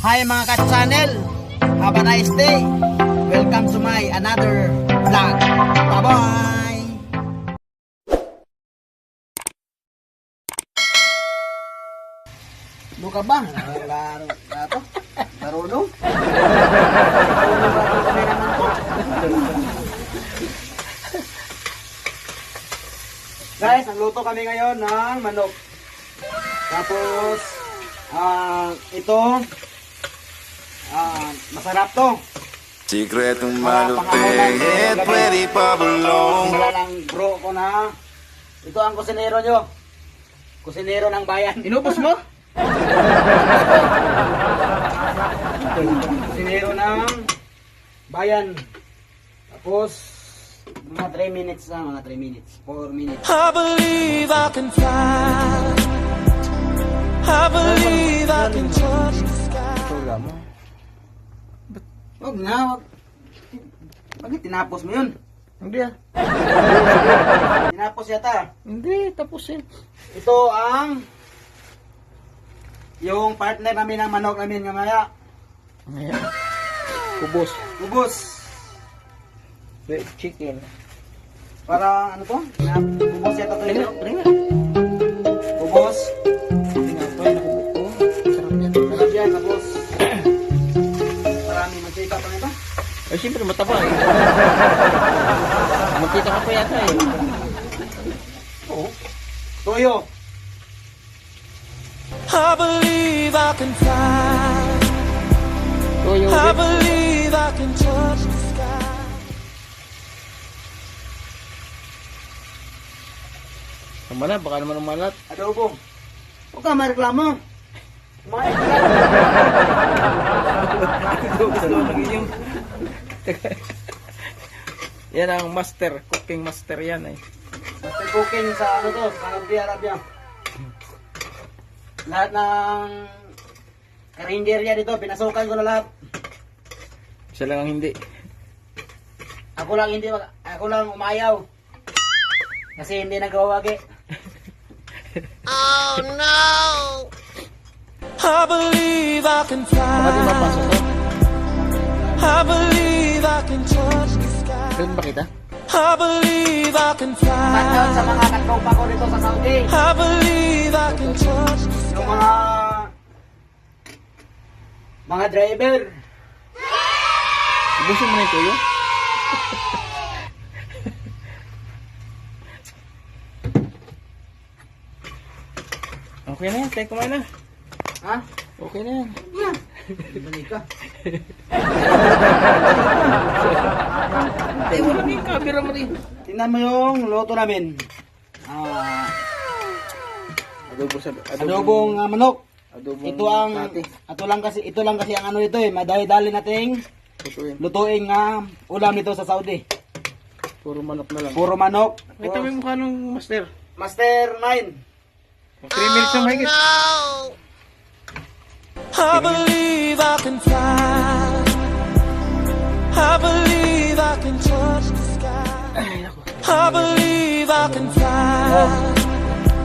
Hi mga ka-channel, have a nice day. Welcome to my another vlog. Bye-bye. Ano ka ba? Laro na to? Marunong? Guys, nagluto kami ngayon ng manok. Tapos, ito, masarap to. Sikretong malupit, pwede pa bulong. Wala lang bro ko na. Ito ang kusinero nyo. Kusinero ng bayan. Inubos mo? Kusinero ng bayan. Tapos, mga 3 minutes lang, mga 3 minutes. 4 minutes. I believe I can fly. I believe I can touch the sky. Wala mo. Wag na, wag. Bakit tinapos mo yun? Hindi ah. Tinapos yata. Hindi, tapusin. Ito ang yung partner namin ng manok namin mamaya. Ayan. Kubos. Ubus. With chicken. Parang ano to? Ubus yata to yun. Ringa. Ubus. Ringa pa, nakubok ko. Sarap yan. Sarap yan. Tapos maraming mantika pa nito. Ay, siyempre mataba eh. Magkita ka pa yata eh. Oo. Toyo. I believe I can fly. Toyo. I believe I can touch the sky. Malat, baka naman umalat. Adobo. Huwag ka mareklamo. Kumain ka lang. Yan ang master, cooking master yan eh. Master cooking sa ano to, sa Saudi Arabia. Lahat ng karinderya dito, pinasukan ko na lahat. Siya lang ang hindi. Ako lang umayaw. Kasi hindi nagkawagi. I believe I can Baka di fly. mapasok ko. I believe I can touch the sky. Kailan ba kita? I believe I can Shoutout sa fly. mga katropa ko dito sa Saudi. I believe I can touch the sky. Yung mga driver. Ubusin mo na yung toyo. Okay na yan, tayo kumain na. Ha? Okay na yan. Yan. Balik ka. Tayo wala na yung camera mo rin. Tingnan mo yung luto namin. Adobong manok. Adobong pati. Ito lang kasi ang ano ito eh, madali-dali nating Tutuin. lutuing ulam nito sa Saudi. Puro manok na lang. Puro manok. Ito may mukha nung master. Master 9. 3 minutes na mahigit. I believe I can fly. I believe I can touch the sky. I believe I can fly.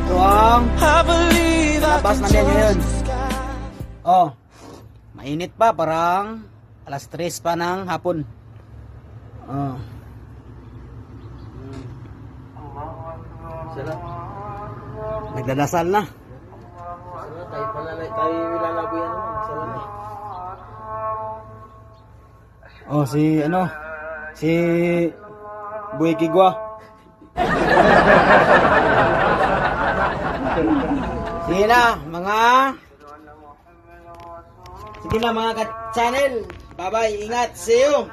Ito ang I believe I labas can namin ngayon. touch the sky. Oh, mainit pa, parang alas 3 pa ng hapon. Oh. Sarap. Nagdadasal na. Sarap. Tayo lalabo yan naman. Sarap. Oh, si Boy Kigwa. Sige na, mga ka-channel. Bye-bye, ingat, see you.